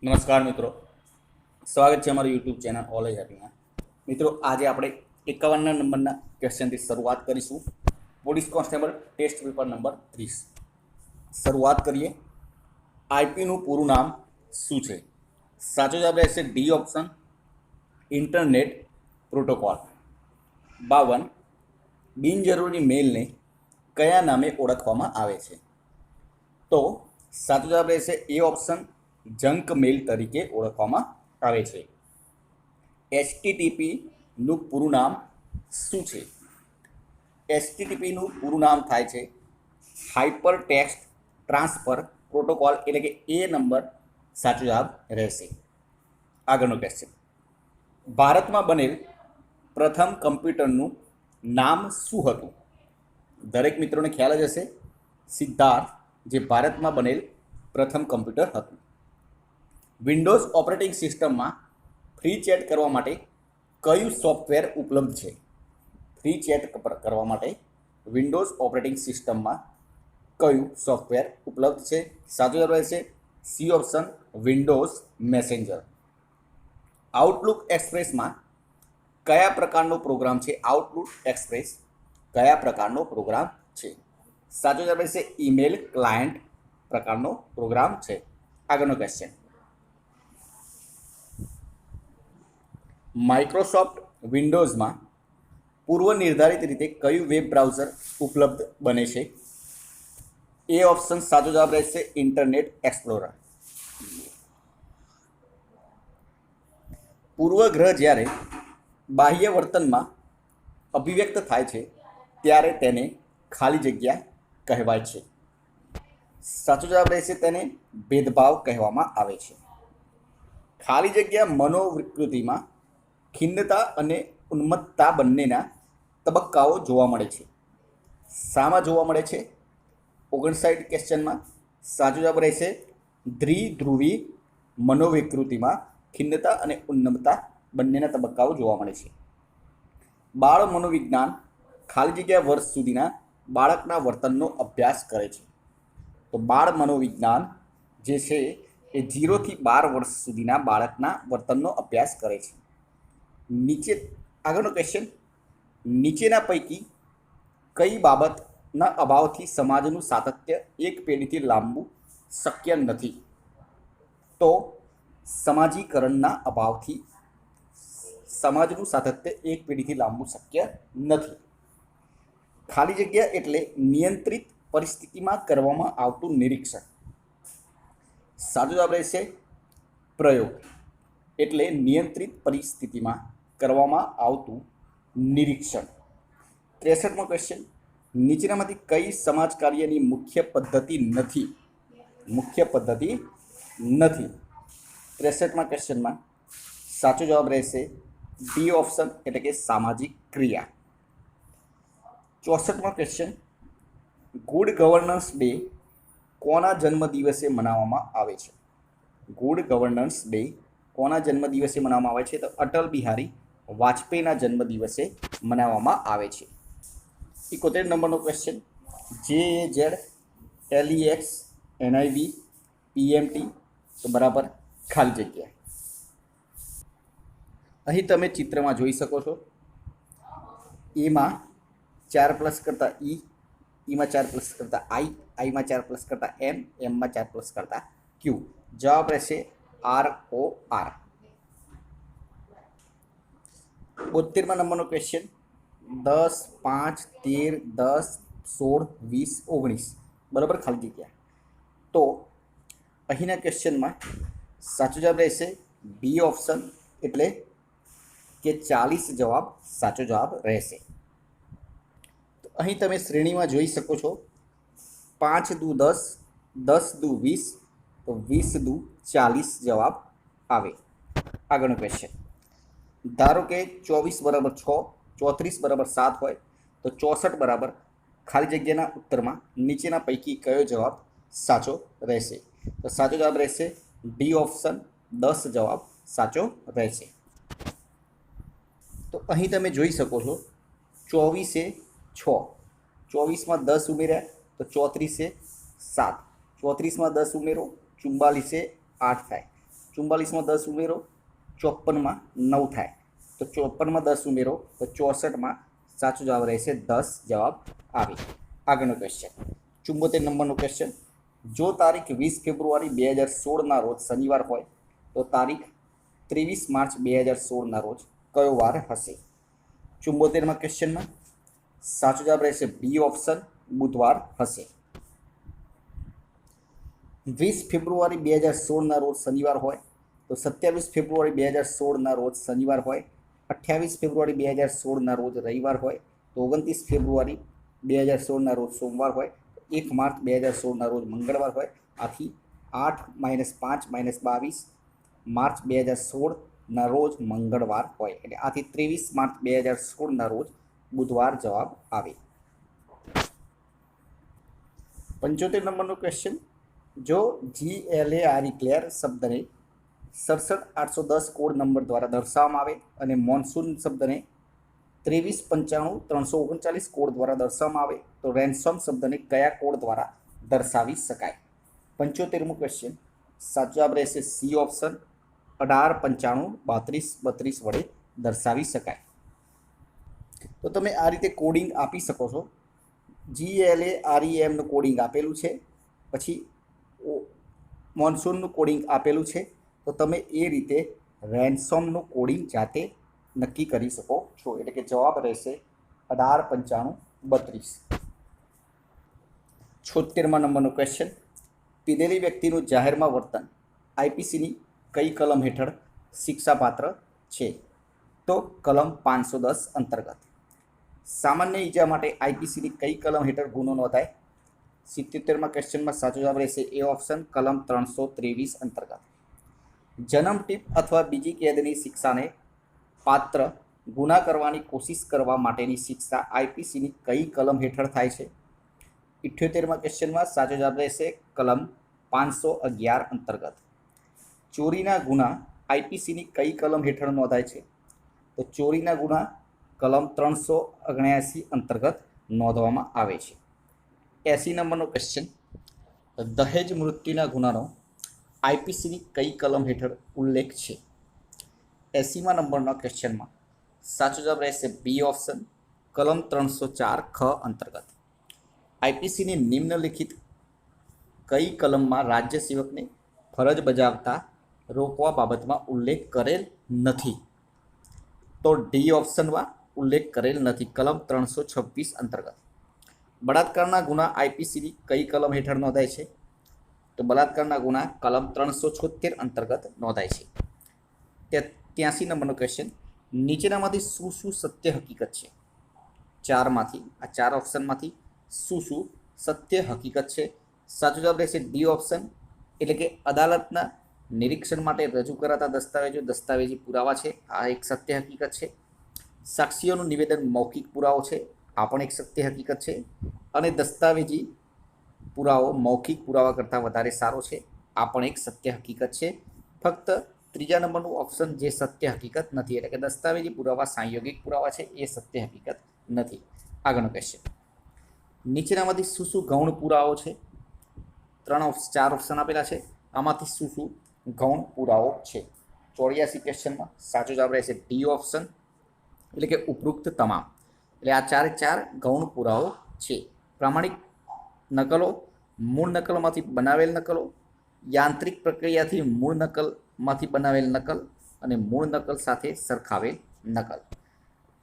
નમસ્કાર મિત્રો, સ્વાગત છે અમારી યુટ્યુબ ચેનલ ઓલ ઇઝ હેપીમાં. મિત્રો, આજે આપણે 51 નંબરના ક્વેશ્ચનથી શરૂઆત કરીશું. Police constable test paper number 30. શરૂઆત કરીએ. આઈપીનું પૂરું નામ શું છે? સાચો જવાબ રહેશે ડી ઓપ્શન, ઇન્ટરનેટ પ્રોટોકોલ. 52. બિનજરૂરી મેલને કયા નામે ઓળખવામાં આવે છે? તો સાચો જવાબ રહેશે એ ઓપ્શન, જંક મેલ તરીકે ઓળખવામાં આવે છે. એચટીટીપીનું પૂરું નામ શું છે? એચટીટીપીનું પૂરું નામ થાય છે હાઇપર ટેક્સ્ટ ટ્રાન્સફર પ્રોટોકોલ, એટલે કે એ નંબર સાચો જવાબ રહેશે. આગળનો ક્વેશ્ચન. ભારતમાં બનેલ પ્રથમ કમ્પ્યુટરનું નામ શું હતું? દરેક મિત્રોને ખ્યાલ જ હશે, સિદ્ધાર્થ જે ભારતમાં બનેલ પ્રથમ કમ્પ્યુટર હતું. વિન્ડોઝ ઓપરેટિંગ સિસ્ટમમાં ફ્રી ચેટ કરવા માટે કયું સોફ્ટવેર ઉપલબ્ધ છે? ફ્રી ચેટ કરવા માટે વિન્ડોઝ ઓપરેટિંગ સિસ્ટમમાં કયું સોફ્ટવેર ઉપલબ્ધ છે? સાચો જવાબ રહેશે C option, windows messenger. Outlook એક્સપ્રેસમાં કયા પ્રકારનો પ્રોગ્રામ છે? આઉટલુક એક્સપ્રેસ કયા પ્રકારનો પ્રોગ્રામ છે? સાચો જવાબ રહેશે ઈમેલ ક્લાયન્ટ પ્રકારનો પ્રોગ્રામ છે. આગળનો ક્વેશ્ચન. માઇક્રોસોફ્ટ વિન્ડોઝમાં પૂર્વ નિર્ધારિત રીતે કયું વેબ બ્રાઉઝર ઉપલબ્ધ બને છે? એ ઓપ્શન સાચો જવાબ રહેશે ઇન્ટરનેટ એક્સપ્લોરર. પૂર્વગ્રહ જ્યારે બાહ્ય વર્તનમાં અભિવ્યક્ત થાય છે ત્યારે તેને ખાલી જગ્યા કહેવાય છે. સાચો જવાબ રહેશે તેને ભેદભાવ કહેવામાં આવે છે. ખાલી જગ્યા મનોવિકૃતિમાં ખિન્નતા અને ઉન્મત્તતા બંનેના તબક્કાઓ જોવા મળે છે. શામાં જોવા મળે છે? 59 ક્વેશ્ચનમાં સાચો જવાબ રહેશે દ્વિધ્રુવી મનોવિકૃતિમાં ખિન્નતા અને ઉન્મત્તતા બંનેના તબક્કાઓ જોવા મળે છે. બાળ મનોવિજ્ઞાન ખાલી જગ્યા વર્ષ સુધીના બાળકના વર્તનનો અભ્યાસ કરે છે. તો બાળ મનોવિજ્ઞાન જે છે એ 0 થી 12 વર્ષ સુધીના બાળકના વર્તનનો અભ્યાસ કરે છે. આગળનો ક્વેશ્ચન. નીચેના પૈકી કઈ બાબતના અભાવથી સમાજનું સાતત્ય એક પેઢીથી લાંબુ શક્ય નથી? તો સમાજીકરણના અભાવથી સમાજનું સાતત્ય એક પેઢીથી લાંબુ શક્ય નથી. ખાલી જગ્યા એટલે નિયંત્રિત પરિસ્થિતિમાં કરવામાં આવતું નિરીક્ષણ. સાચો જવાબ રહેશે પ્રયોગ, એટલે નિયંત્રિત પરિસ્થિતિમાં કરવામાં આવતું નિરીક્ષણ. 63મો ક્વેશ્ચન. નીચેનામાંથી કઈ સમાજ કાર્યની મુખ્ય પદ્ધતિ નથી? મુખ્ય પદ્ધતિ નથી. 63મા ક્વેશ્ચનમાં સાચો જવાબ રહેશે ડી ઓપ્શન, એટલે કે સામાજિક ક્રિયા. 64મો ક્વેશ્ચન. ગુડ ગવર્નન્સ ડે કોના જન્મદિવસે મનાવવામાં આવે છે? ગુડ ગવર્નન્સ ડે કોના જન્મદિવસે મનાવવામાં આવે છે? તો અટલ બિહારી વાજપેયીના જન્મદિવસે મનાવવામાં આવે છે. 71 નંબરનો question. JAZ LEX NIV PMT તો બરાબર ખાલી જગ્યા. અહીં તમે ચિત્રમાં જોઈ શકો છો, એમાં 4 પ્લસ કરતાં ઈમાં 4 પ્લસ કરતાં આઈમાં 4 પ્લસ કરતાં એમમાં 4 પ્લસ કરતાં ક્યુ. જવાબ રહેશે ROR. 72મા નંબરનો ક્વેશ્ચન. 10, 5, 13, 10, 16, 20, 19 બરાબર ખાલી જગ્યા. તો અહીંના ક્વેશ્ચનમાં સાચો જવાબ રહેશે બી ઓપ્શન, એટલે કે 40 જવાબ સાચો જવાબ રહેશે. તો અહીં તમે શ્રેણીમાં જોઈ શકો છો, 5 દુ 10, 10 દુ 20, તો 20 દુ 40 જવાબ આવે. આગળનો ક્વેશ્ચન. ધારો કે 24 બરાબર 6, 34 બરાબર 7 હોય તો 64 બરાબર ખાલી જગ્યાના ઉત્તરમાં નીચેના પૈકી કયો જવાબ સાચો રહેશે? તો સાચો જવાબ રહેશે ડી ઓપ્શન, 10 જવાબ સાચો રહેશે. તો અહીં તમે જોઈ શકો છો, 24 એ 6, 24માં 10 ઉમેર્યા તો 34 એ 7, 34માં 10 ઉમેરો 44 એ 8 થાય. 44માં 10 ઉમેરો 54માં 9 થાય, તો 54માં 10 ઉમેરો તો 64માં સાચો જવાબ રહેશે 10 જવાબ આવે. આગળનો ક્વેશ્ચન 74 નંબરનો ક્વેશ્ચન, જો તારીખ 20 ફેબ્રુઆરી 2016ના રોજ શનિવાર હોય તો તારીખ 23 માર્ચ 2016ના રોજ કયો વાર હશે? 74માં ક્વેશ્ચનમાં સાચો જવાબ રહેશે બી ઓપ્શન, બુધવાર હશે. 20 ફેબ્રુઆરી 2016ના રોજ શનિવાર હોય તો 27 ફેબ્રુઆરી 2016ના રોજ શનિવાર હોય, 28 ફેબ્રુઆરી 2016ના રોજ રવિવાર હોય, તો 29 ફેબ્રુઆરી 2016ના રોજ સોમવાર હોય, 1 માર્ચ 2016ના રોજ મંગળવાર હોય. આથી 8 - 5 - 22 માર્ચ 2016ના રોજ મંગળવાર હોય, એટલે આથી 23 માર્ચ 2016ના રોજ બુધવાર જવાબ આવે. 75 નંબરનો ક્વેશ્ચન, જો GLARE ક્લેર શબ્દને 67 810 કોડ નંબર દ્વારા દર્શાવવામાં આવે અને મોન્સૂન શબ્દને 23 95 339 કોડ દ્વારા દર્શાવવામાં આવે તો રેન્સોમ શબ્દને કયા કોડ દ્વારા દર્શાવી શકાય? 75મો ક્વેશ્ચન, સાચો જવાબ રહેશે સી ઓપ્શન, 18 95 32 32 વડે દર્શાવી શકાય. તો તમે આ રીતે કોડિંગ આપી શકો છો. GLAREMનું કોડિંગ આપેલું છે, પછી મોન્સૂનનું કોડિંગ આપેલું છે, તો તમે એ રીતે રેન્સોમનું કોડિંગ જાતે નક્કી કરી શકો છો. એટલે કે જવાબ રહેશે 18 95 32. 76મા નંબરનો ક્વેશ્ચન, પીધેલી વ્યક્તિનું જાહેરમાં વર્તન IPCની કઈ કલમ હેઠળ શિક્ષાપાત્ર છે? તો કલમ 510 અંતર્ગત. સામાન્ય ઈજા માટે IPCની કઈ કલમ હેઠળ ગુનો નોંધાય? 77મા ક્વેશ્ચનમાં સાચો જવાબ રહેશે એ ઓપ્શન, કલમ 323 અંતર્ગત. જન્મ ટીપ અથવા બીજી કેદની શિક્ષાને પાત્ર ગુના કરવાની કોશિશ કરવા માટેની શિક્ષા IPCની કઈ કલમ હેઠળ થાય છે? 78મા ક્વેશ્ચનમાં સાચો જવાબ રહેશે કલમ 511 અંતર્ગત. ચોરીના ગુના IPCની કઈ કલમ હેઠળ નોંધાય છે? તો ચોરીના ગુના કલમ 379 અંતર્ગત નોંધવામાં આવે છે. 80 નંબરનો ક્વેશ્ચન, દહેજ મૃત્યુના ગુનાનો IPCની કઈ કલમ હેઠળ ઉલ્લેખ છે? 80મા નંબરના ક્વેશ્ચનમાં સાચો જવાબ રહેશે બી ઓપ્શન, કલમ 304 ખ અંતર્ગત. IPCની નિમ્નલિખિત કઈ કલમમાં રાજ્ય સેવકને ફરજ બજાવતા રોકવા બાબતમાં ઉલ્લેખ કરેલ નથી? તો ડી ઓપ્શનમાં ઉલ્લેખ કરેલ નથી, કલમ 326 અંતર્ગત. બળાત્કારના ગુના IPCની કઈ કલમ હેઠળ નોંધાય છે? તો બળાત્કારના ગુના કલમ 376 અંતર્ગત નોંધાય છે. 83 નંબરનો ક્વેશ્ચન, નીચેનામાંથી શું શું સત્ય હકીકત છે? ચારમાંથી, આ 4 ઓપ્શનમાંથી શું શું સત્ય હકીકત છે? સાચો જવાબ રહેશે ડી ઓપ્શન, એટલે કે અદાલતના નિરીક્ષણ માટે રજૂ કરાતા દસ્તાવેજી પુરાવા છે, આ એક સત્ય હકીકત છે. સાક્ષીઓનું નિવેદન મૌખિક પુરાવો છે, આ પણ એક સત્ય હકીકત છે. અને દસ્તાવેજી પુરાવો મૌખિક પુરાવા કરતાં વધારે સારો છે, આ પણ એક સત્ય હકીકત છે. ફક્ત 3જા નંબરનું ઓપ્શન જે સત્ય હકીકત નથી, એટલે કે દસ્તાવેજી પુરાવા સાંયોગિક પુરાવા છે, એ સત્ય હકીકત નથી. આગળનો ક્વેશ્ચન, નીચેનામાંથી શું શું ગૌણ પુરાવો છે? 4 ઓપ્શન આપેલા છે, આમાંથી શું શું ગૌણ પુરાવો છે? 84 ક્વેશ્ચનમાં સાચો જવાબ રહેશે ડી ઓપ્શન, એટલે કે ઉપરોક્ત તમામ. એટલે આ 4 ગૌણ પુરાવો છે. પ્રામાણિક નકલો, મૂળ નકલમાંથી બનાવેલ નકલો, યાંત્રિક પ્રક્રિયાથી મૂળ નકલમાંથી બનાવેલ નકલ અને મૂળ નકલ સાથે સરખાવેલ નકલ.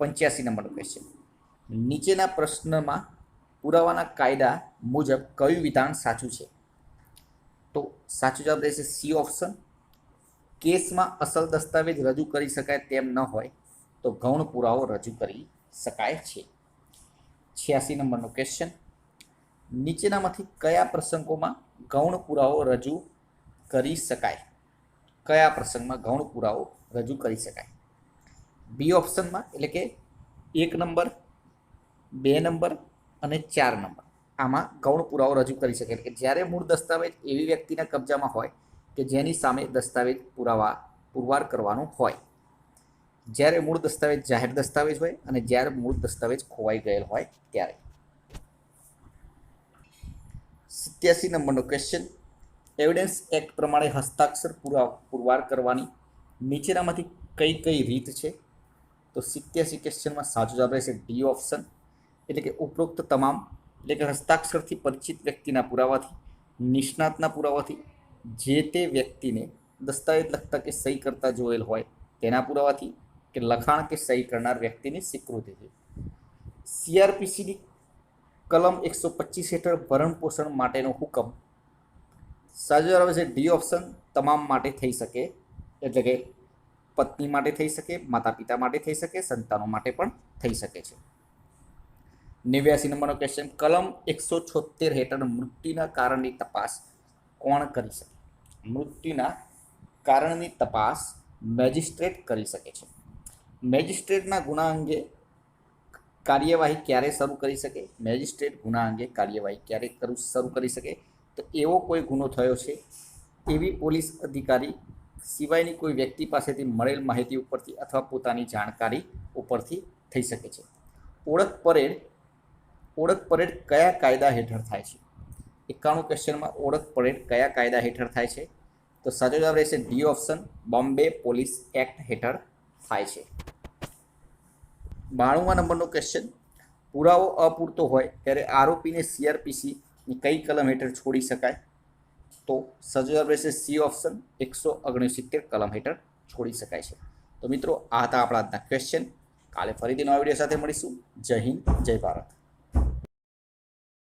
85 નંબરનો ક્વેશ્ચન, નીચેના પ્રશ્નમાં પુરાવાના કાયદા મુજબ કયું વિધાન સાચું છે? તો સાચો જવાબ રહેશે સી ઓપ્શન, કેસમાં અસલ દસ્તાવેજ રજૂ કરી શકાય તેમ ન હોય તો ગૌણ પુરાવો રજૂ કરી શકાય છે. 86 નંબરનો ક્વેશ્ચન, નીચેનામાંથી કયા પ્રસંગોમાં ગૌણ પુરાવો રજૂ કરી શકાય? કયા પ્રસંગમાં ગૌણ પુરાવો રજૂ કરી શકાય? બી ઓપ્શનમાં, એટલે કે 1 નંબર, 2 નંબર અને 4 નંબર, આમાં ગૌણ પુરાવો રજૂ કરી શકે. એટલે કે જ્યારે મૂળ દસ્તાવેજ એવી વ્યક્તિના કબજામાં હોય કે જેની સામે દસ્તાવેજ પુરવાર કરવાનું હોય, જ્યારે મૂળ દસ્તાવેજ જાહેર દસ્તાવેજ હોય અને જ્યારે મૂળ દસ્તાવેજ ખોવાઈ ગયેલ હોય ત્યારે. 87 નંબરનો ક્વેશ્ચન, એવિડન્સ એક્ટ પ્રમાણે હસ્તાક્ષર પુરવાર કરવાની નીચેનામાંથી કઈ કઈ રીત છે? તો 87 ક્વેશ્ચનમાં સાચો જવાબ રહેશે ડી ઓપ્શન, એટલે કે ઉપરોક્ત તમામ, એટલે કે હસ્તાક્ષરથી પરિચિત વ્યક્તિના પુરાવાથી, નિષ્ણાતના પુરાવાથી, જે તે વ્યક્તિને દસ્તાવેજ લખતા કે સહી કરતા જોયેલ હોય તેના પુરાવાથી, કે લખાણ કે સહી કરનાર વ્યક્તિની સ્વીકૃતિથી. સીઆરપીસીની કલમ 125 હેઠળ ભરણ પોષણ માટેનો હુકમ સાચો જવાબ છે ડી ઓપ્શન, તમામ માટે થઈ શકે, એટલે કે પત્ની માટે થઈ શકે, માતા પિતા માટે થઈ શકે, સંતાનો માટે પણ થઈ શકે છે. 89 નંબરનો ક્વેશ્ચન, કલમ 176 હેઠળ મૃત્યુના કારણની તપાસ કોણ કરી શકે? મૃત્યુના કારણની તપાસ મેજિસ્ટ્રેટ કરી શકે છે. મેજિસ્ટ્રેટના ગુના અંગે કાર્યવાહી ક્યારે શરૂ કરી શકે? મેજિસ્ટ્રેટ ગુના અંગે કાર્યવાહી ક્યારે શરૂ કરી શકે? તો એવો કોઈ ગુનો થયો છે એવી પોલીસ અધિકારી સિવાયની કોઈ વ્યક્તિ પાસેથી મળેલ માહિતી ઉપરથી અથવા પોતાની જાણકારી ઉપરથી થઈ શકે છે. ઓળખ પરેડ કયા કાયદા હેઠળ થાય છે? 91 ક્વેશ્ચનમાં ઓળખ પરેડ કયા કાયદા હેઠળ થાય છે? તો સાચો જવાબ રહેશે D option, Bombay police act હેઠળ થાય છે. 92 નંબરનો ક્વેશ્ચન, પુરાવો અપૂરતો હોય ત્યારે આરોપીને સીઆરપીસીની કઈ કલમ હેઠળ છોડી શકાય? તો સાચો જવાબ રહેશે સી ઓપ્શન, 169 કલમ હેઠળ છોડી શકાય છે. તો મિત્રો, આ હતા આપણા આજના ક્વેશ્ચન. કાલે ફરીથી નવા વિડીયો સાથે મળીશું. જય હિન્દ, જય ભારત.